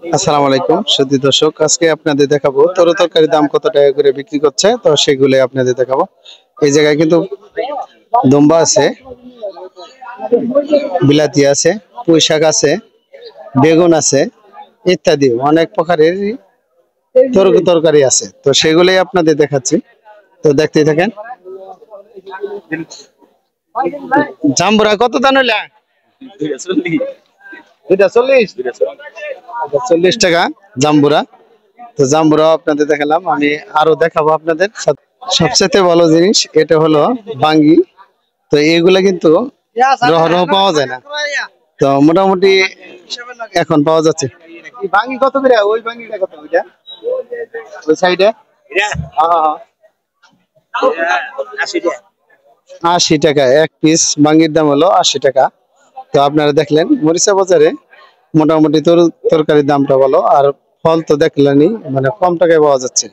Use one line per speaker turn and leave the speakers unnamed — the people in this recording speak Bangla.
আসসালামু আলাইকুম সুধী দর্শক, আজকে আপনাদের দেখাবো তরকারির দাম কত টাকা করে বিক্রি করছে। তো সেগুলো আপনাদের দেখাবো। এই জায়গায় কিন্তু দুম্বা আছে, বিলাতি আছে, পুঁই শাক আছে, বেগুন আছে, ইত্যাদি অনেক প্রকারের তরকারি আছে। তো সেগুলোই আপনাদের দেখাচ্ছি, তো দেখতেই থাকেন। জাম্বুরা কত দাম হইলা? 40 টাকা জাম্বুরা। তো জাম্বুরা আপনাদের দেখালাম, আমি আরো দেখাবো আপনাদের। সবচেয়ে ভালো জিনিস এটা হলো বাঙ্গি। তো এইগুলা কিন্তু রহ পাওয়া যায় না, তো মোটামুটি এখন পাওয়া যাচ্ছে। বাঙ্গি কত করে? ওই বাঙ্গিটা কত? ওইটা ওই সাইডে 80 টাকা এক পিস। বাঙ্গির দাম হলো 80 টাকা। তো আপনারা দেখলেন মরিচা বাজারে মোটামুটি তরকারির দামটা ভালো, আর ফল তো দেখলেনই, মানে কম টাকায় পাওয়া যাচ্ছে।